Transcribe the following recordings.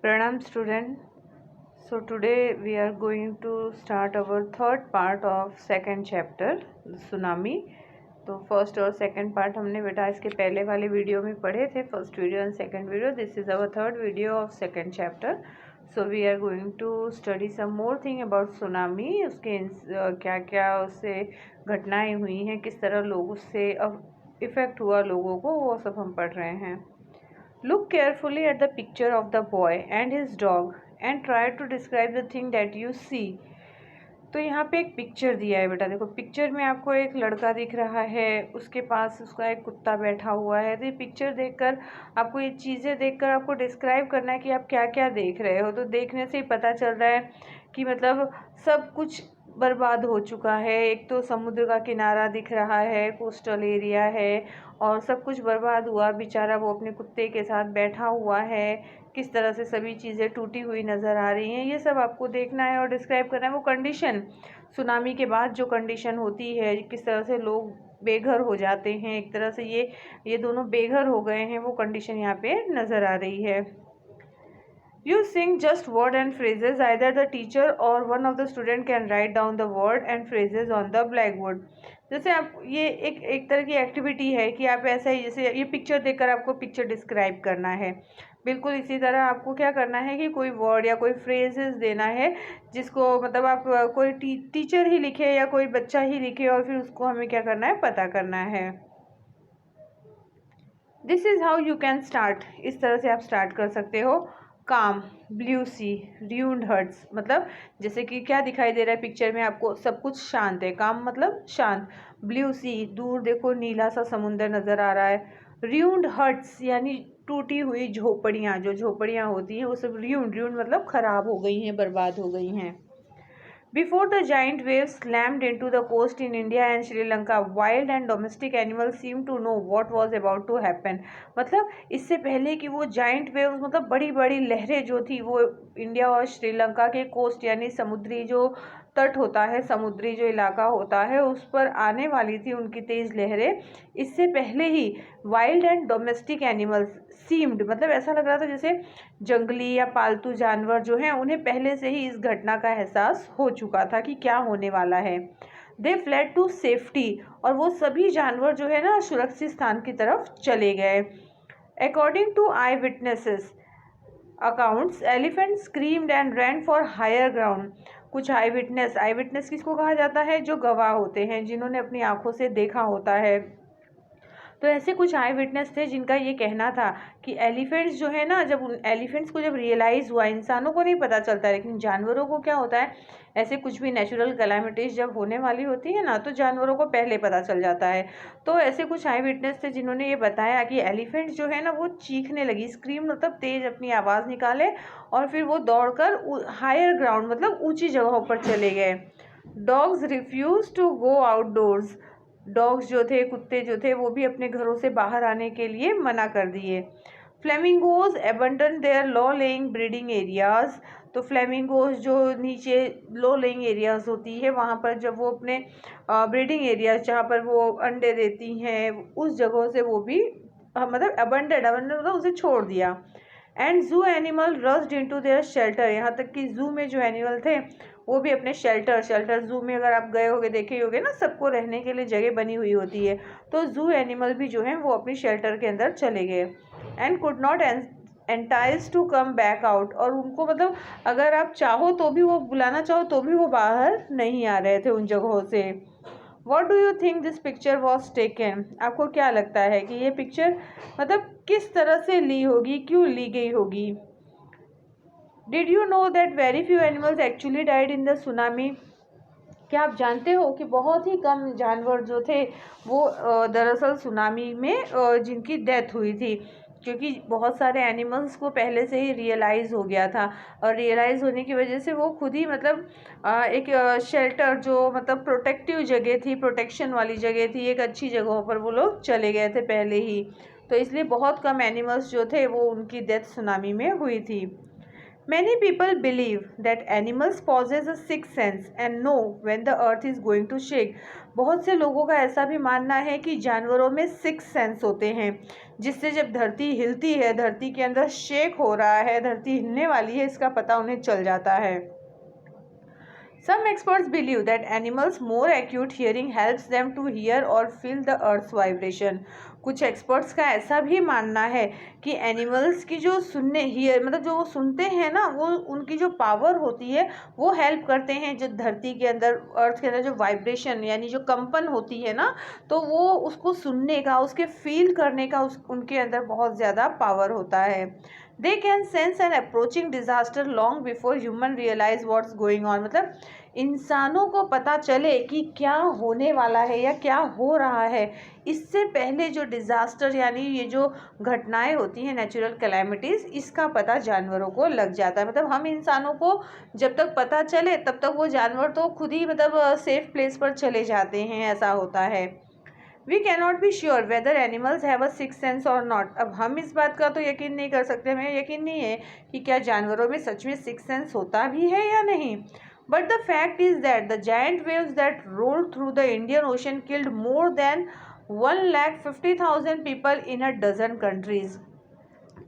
Pranam student. So today we are going to start our third part of second chapter tsunami. तो first और second part हमने बेटा इसके पहले वाले वीडियो में पढ़े थे, first video and second video. This is our third video of second chapter. So we are going to study some more thing about tsunami. उसके क्या क्या उससे घटनाएं हुई हैं, किस तरह लोग उससे इफ़ेक्ट हुआ लोगों को, वो सब हम पढ़ रहे हैं. Look carefully at the picture of the boy and his dog and try to describe the thing that you see. तो यहाँ पे एक पिक्चर दिया है बेटा. देखो पिक्चर में आपको एक लड़का दिख रहा है, उसके पास उसका एक कुत्ता बैठा हुआ है. तो ये पिक्चर देखकर आपको ये चीज़ें देखकर आपको डिस्क्राइब करना है कि आप क्या क्या देख रहे हो. तो देखने से ही पता चल रहा है कि मतलब सब कुछ बर्बाद हो चुका है. एक तो समुद्र का किनारा दिख रहा है, कोस्टल एरिया है, और सब कुछ बर्बाद हुआ. बेचारा वो अपने कुत्ते के साथ बैठा हुआ है, किस तरह से सभी चीज़ें टूटी हुई नज़र आ रही हैं. ये सब आपको देखना है और डिस्क्राइब करना है. वो कंडीशन सुनामी के बाद जो कंडीशन होती है, किस तरह से लोग बेघर हो जाते हैं, एक तरह से ये दोनों बेघर हो गए हैं, वो कंडीशन यहाँ पे नज़र आ रही है. You sing just word and phrases. Either the teacher or one of the student can write down the word and phrases on the blackboard. जैसे आप ये एक तरह की एक्टिविटी है कि आप ऐसा ही, जैसे ये पिक्चर देखकर आपको पिक्चर डिस्क्राइब करना है. बिल्कुल इसी तरह आपको क्या करना है कि कोई वर्ड या कोई फ्रेजेस देना है, जिसको मतलब आप कोई टीचर ही लिखे या कोई बच्चा ही लिखे, और फिर उसको हमें क्या करना है, पता करना है. This is how you can start. इस तरह से आप स्टार्ट कर सकते हो. काम, ब्लू सी, र्यून्ड हर्ट्स, मतलब जैसे कि क्या दिखाई दे रहा है पिक्चर में आपको, सब कुछ शांत है. काम मतलब शांत. ब्लू सी, दूर देखो नीला सा समुंदर नज़र आ रहा है. र्यून्ड हर्ट्स यानी टूटी हुई झोपड़ियाँ, जो झोपड़ियाँ होती हैं वो सब र्यून्ड मतलब ख़राब हो गई हैं, बर्बाद हो गई हैं. Before the giant waves slammed into the coast in India and Sri Lanka, wild and domestic animals seemed to know what was about to happen. मतलब इससे पहले कि वो giant waves, मतलब बड़ी बड़ी लहरें जो थी, वो इंडिया और श्रीलंका के कोस्ट यानी समुद्री जो तट होता है, समुद्री जो इलाका होता है, उस पर आने वाली थी उनकी तेज़ लहरें. इससे पहले ही wild and domestic animals seemed, मतलब ऐसा लग रहा था जैसे जंगली या पालतू जानवर जो हैं, उन्हें पहले से ही इस घटना का एहसास हो चुका था कि क्या होने वाला है. दे फ्लेड टू सेफ्टी, और वो सभी जानवर जो है ना सुरक्षित स्थान की तरफ चले गए. According to eye witnesses accounts, elephant screamed and ran for higher ground. कुछ आई विटनेस किसको कहा जाता है, जो गवाह होते हैं, जिन्होंने अपनी आंखों से देखा होता है. तो ऐसे कुछ आई विटनेस थे जिनका ये कहना था कि एलिफेंट्स जो है ना, जब उन एलिफेंट्स को जब रियलाइज़ हुआ, इंसानों को नहीं पता चलता लेकिन जानवरों को क्या होता है, ऐसे कुछ भी नेचुरल कैलामिटीज़ जब होने वाली होती है ना, तो जानवरों को पहले पता चल जाता है. तो ऐसे कुछ आई विटनेस थे जिन्होंने ये बताया कि एलिफेंट्स जो है ना वो चीखने लगी. स्क्रीम मतलब तेज़ अपनी आवाज़ निकाले, और फिर वो दौड़कर हायर ग्राउंड मतलब ऊँची जगहों पर चले गए. Dogs refuse to go outdoors. Dogs जो थे, कुत्ते जो थे, वो भी अपने घरों से बाहर आने के लिए मना कर दिए. Flamingos abandon their low lying breeding areas. तो फ्लेमिंगोज जो नीचे लो लेइंग एरियाज़ होती है, वहाँ पर जब वो अपने ब्रीडिंग एरियाज जहाँ पर वो अंडे देती हैं, उस जगहों से वो भी मतलब अबंडेड मतलब उसे छोड़ दिया. एंड जू animal rushed into their shelter. यहाँ तक कि जू में जो एनिमल थे वो भी अपने शेल्टर जू में अगर आप गए होगे, देखे होगे ना, सबको रहने के लिए जगह बनी हुई होती है. तो जू एनिमल भी जो हैं वो अपनी शेल्टर के अंदर चले गए. And could not entice to come back out. और उनको मतलब अगर आप चाहो तो भी, वो बुलाना चाहो तो भी वो बाहर नहीं आ रहे थे उन जगहों से. What do you think this picture was taken. आपको क्या लगता है कि ये पिक्चर मतलब किस तरह से ली होगी, क्यों ली गई होगी. Did you know that very few animals actually died in the tsunami. क्या आप जानते हो कि बहुत ही कम जानवर जो थे वो दरअसल सुनामी में जिनकी डेथ हुई थी, क्योंकि बहुत सारे एनिमल्स को पहले से ही रियलाइज़ हो गया था, और रियलाइज़ होने की वजह से वो खुद ही मतलब एक शेल्टर जो मतलब प्रोटेक्टिव जगह थी, प्रोटेक्शन वाली जगह थी, एक अच्छी जगहों पर वो लोग चले गए थे पहले ही. तो इसलिए बहुत कम एनिमल्स जो थे वो उनकी डेथ सुनामी में हुई थी. Many people believe that animals possess a sixth sense and know when the earth is going to shake. बहुत से लोगों का ऐसा भी मानना है कि जानवरों में सिक्स सेंस होते हैं, जिससे जब धरती हिलती है, धरती के अंदर शेक हो रहा है, धरती हिलने वाली है, इसका पता उन्हें चल जाता है। Some experts believe that animals' more acute hearing helps them to hear or feel the earth's vibration. कुछ एक्सपर्ट्स का ऐसा भी मानना है कि एनिमल्स की जो सुनने मतलब जो वो सुनते हैं ना, वो उनकी जो पावर होती है वो हेल्प करते हैं जो धरती के अंदर, अर्थ के अंदर जो वाइब्रेशन यानी जो कंपन होती है ना, तो वो उसको सुनने का, उसके फील करने का उनके अंदर बहुत ज़्यादा पावर होता है। They can sense an approaching disaster long before human realize what's going on. मतलब इंसानों को पता चले कि क्या होने वाला है या क्या हो रहा है, इससे पहले जो डिज़ास्टर यानी ये जो घटनाएं होती हैं, नेचुरल कैलेमिटीज़, इसका पता जानवरों को लग जाता है। मतलब हम इंसानों को जब तक पता चले तब तक वो जानवर तो खुद ही मतलब सेफ प्लेस पर चले जाते हैं, ऐसा होता है। We cannot be sure whether animals have a six sense or not. अब हम इस बात का तो यकीन नहीं कर सकते, हमें यकीन नहीं है कि क्या जानवरों में सच में सिक्स सेंस होता भी है या नहीं। But the fact is that the giant waves that rolled through the Indian Ocean killed more then 1,50,000 people in a dozen countries.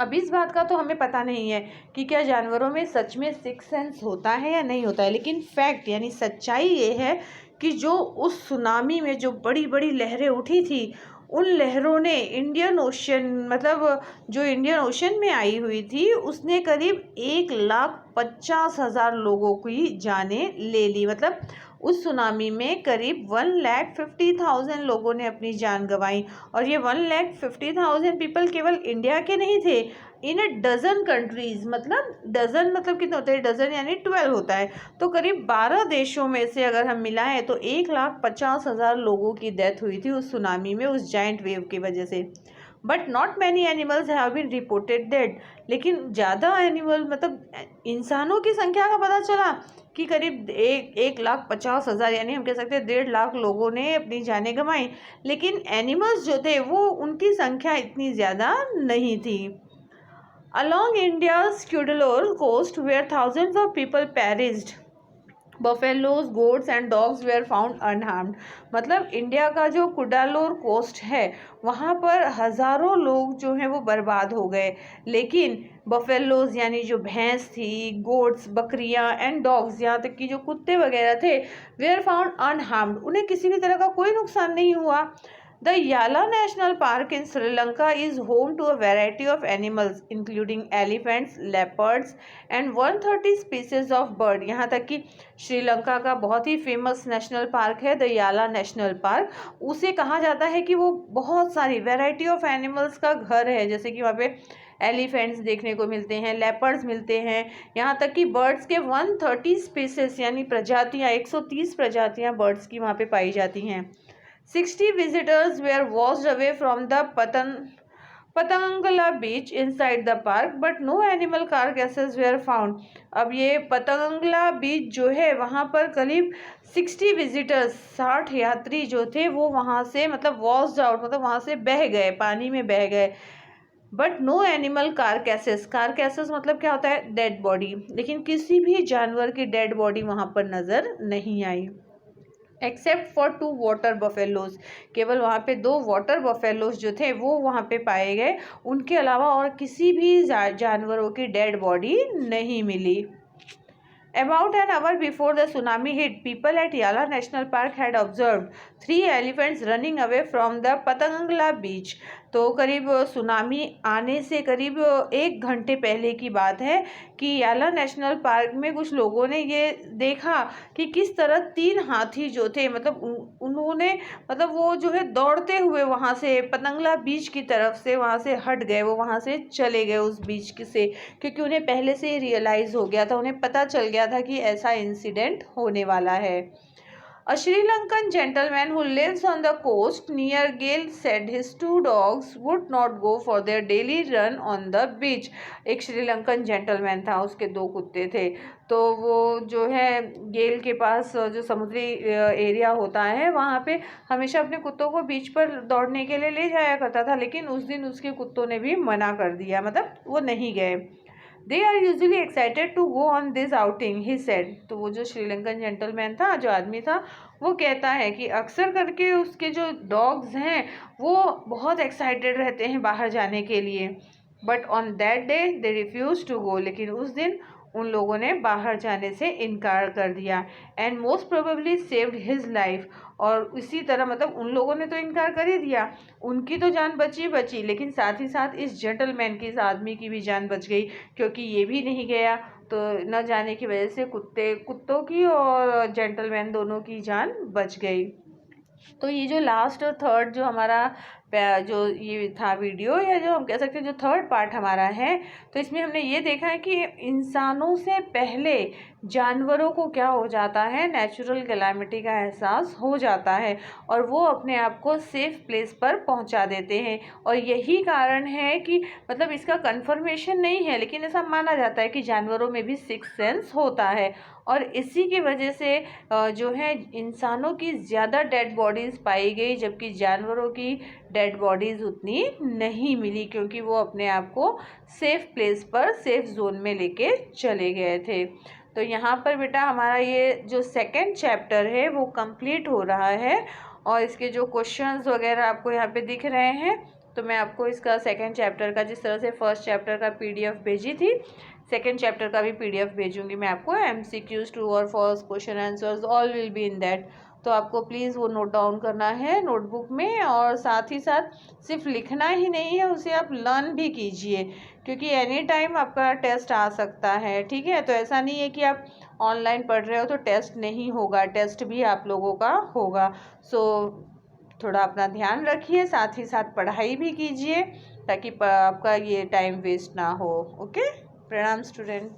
अब इस बात का तो हमें पता नहीं है कि क्या जानवरों में सच में सिक्स सेंस होता है या नहीं होता है, लेकिन फैक्ट यानी सच्चाई ये है कि जो उस सुनामी में जो बड़ी बड़ी लहरें उठी थी, उन लहरों ने इंडियन ओशन मतलब जो इंडियन ओशन में आई हुई थी, उसने करीब 1,50,000 लोगों की जानें ले ली। मतलब उस सुनामी में करीब 1,50,000 लोगों ने अपनी जान गंवाई, और ये 1,50,000 पीपल केवल इंडिया के नहीं थे, इन अ डजन कंट्रीज़। मतलब डजन मतलब कितने होते हैं, डजन यानी 12 होता है, तो करीब 12 देशों में से अगर हम मिलाएं तो 1,50,000 लोगों की डेथ हुई थी उस सुनामी में, उस जाइंट वेव की वजह से। But not many animals have been reported dead. लेकिन ज़्यादा एनिमल मतलब इंसानों की संख्या का पता चला कि करीब 1,50,000 यानी हम कह सकते हैं 1.5 लाख लोगों ने अपनी जानें गंवाई, लेकिन एनिमल्स जो थे वो उनकी संख्या इतनी ज़्यादा नहीं थी। Along India's Cuddalore coast, where thousands of people perished, buffaloes, goats and dogs were found unharmed. मतलब इंडिया का जो कुडालोर कोस्ट है वहाँ पर हज़ारों लोग जो हैं वो बर्बाद हो गए, लेकिन बफेलोज यानी जो भैंस थी, गोट्स बकरियाँ एंड डॉग्स यहाँ तक कि जो कुत्ते वगैरह थे, वेयर फाउंड अनहार्म्ड, उन्हें किसी भी तरह का कोई नुकसान नहीं हुआ। The Yala National Park in Sri Lanka is home to a variety of animals including elephants, leopards and 130 species of bird। यहाँ तक कि श्रीलंका का बहुत ही फेमस नेशनल पार्क है द याला नेशनल पार्क, उसे कहा जाता है कि वो बहुत सारी वैरायटी ऑफ एनिमल्स का घर है, जैसे कि वहाँ पे एलिफेंट्स देखने को मिलते हैं, लेपर्ड्स मिलते हैं, यहाँ तक कि बर्ड्स के 130 स्पीसीज यानी प्रजातियाँ, 130 प्रजातियाँ बर्ड्स की वहाँ पे पाई जाती हैं। 60 visitors were washed away from the Patangala beach inside the park, but no animal carcasses were found। अब ये पतंगला बीच जो है वहाँ पर करीब 60 विजिटर्स, 60 यात्री जो थे वो वहाँ से मतलब वॉश्ड आउट मतलब वहाँ से बह गए, पानी में बह गए। बट नो एनिमल कारकैसेस, कारकैसेस मतलब क्या होता है, डेड बॉडी, लेकिन किसी भी जानवर की डेड बॉडी वहाँ पर नज़र नहीं आई। एक्सेप्ट फॉर 2 वाटर बफेलोज, केवल वहाँ पे 2 वाटर बफेलोज जो थे वो वहाँ पे पाए गए, उनके अलावा और किसी भी जानवरों की डेड बॉडी नहीं मिली। About an hour before the tsunami hit, people at Yala National Park had observed 3 elephants running away from the Patangla beach। तो करीब सुनामी आने से करीब 1 घंटे पहले की बात है कि याला नेशनल पार्क में कुछ लोगों ने ये देखा कि किस तरह 3 हाथी जो थे मतलब उन्होंने मतलब वो जो है दौड़ते हुए वहाँ से पतंगला बीच की तरफ से वहाँ से हट गए, वो वहाँ से चले गए उस बीच से, क्योंकि उन्हें पहले से ही रियलाइज़ हो गया था, उन्हें पता चल गया था कि ऐसा इंसिडेंट होने वाला है। A Sri Lankan gentleman who lives on the coast near Gale said his 2 dogs would not go for their daily run on the beach। एक श्रीलंकन जेंटलमैन था, उसके 2 कुत्ते थे, तो वो जो है गेल के पास जो समुद्री एरिया होता है वहाँ पे हमेशा अपने कुत्तों को बीच पर दौड़ने के लिए ले जाया करता था, लेकिन उस दिन उसके कुत्तों ने भी मना कर दिया, मतलब वो नहीं गए। They are usually excited to go on this outing, he said। तो वो जो श्रीलंकन जेंटलमैन था, जो आदमी था, वो कहता है कि अक्सर करके उसके जो डॉग्स हैं वो बहुत एक्साइटेड रहते हैं बाहर जाने के लिए, but on that day they refuse to go, लेकिन उस दिन उन लोगों ने बाहर जाने से इनकार कर दिया, and most probably saved his life. और इसी तरह मतलब उन लोगों ने तो इनकार कर ही दिया, उनकी तो जान बची बची, लेकिन साथ ही साथ इस जेंटलमैन की, इस आदमी की भी जान बच गई, क्योंकि ये भी नहीं गया तो न जाने की वजह से कुत्तों की और जेंटलमैन दोनों की जान बच गई। तो ये जो लास्ट और थर्ड जो हमारा जो ये था वीडियो, या जो हम कह सकते हैं जो थर्ड पार्ट हमारा है, तो इसमें हमने ये देखा है कि इंसानों से पहले जानवरों को क्या हो जाता है, नेचुरल कैलामिटी का एहसास हो जाता है और वो अपने आप को सेफ प्लेस पर पहुंचा देते हैं। और यही कारण है कि मतलब इसका कंफर्मेशन नहीं है, लेकिन ऐसा माना जाता है कि जानवरों में भी सिक्स सेंस होता है, और इसी की वजह से जो है इंसानों की ज़्यादा डेड बॉडीज़ पाई गई, जबकि जानवरों की डेड बॉडीज़ उतनी नहीं मिली, क्योंकि वो अपने आप को सेफ़ प्लेस पर, सेफ़ जोन में लेके चले गए थे। तो यहाँ पर बेटा हमारा ये जो सेकंड चैप्टर है वो कंप्लीट हो रहा है, और इसके जो क्वेश्चंस वगैरह आपको यहाँ पे दिख रहे हैं, तो मैं आपको इसका सेकंड चैप्टर का, जिस तरह से फर्स्ट चैप्टर का पीडीएफ भेजी थी, सेकेंड चैप्टर का भी पीडीएफ भेजूंगी मैं आपको। एमसीक्यूज, ट्रू और false, question answers, all will be in that. तो आपको प्लीज़ वो नोट डाउन करना है नोटबुक में, और साथ ही साथ सिर्फ लिखना ही नहीं है, उसे आप लर्न भी कीजिए, क्योंकि एनी टाइम आपका टेस्ट आ सकता है। ठीक है, तो ऐसा नहीं है कि आप ऑनलाइन पढ़ रहे हो तो टेस्ट नहीं होगा, टेस्ट भी आप लोगों का होगा। सो थोड़ा अपना ध्यान रखिए, साथ ही साथ पढ़ाई भी कीजिए, ताकि आपका ये टाइम वेस्ट ना हो। ओके, प्रणाम स्टूडेंट।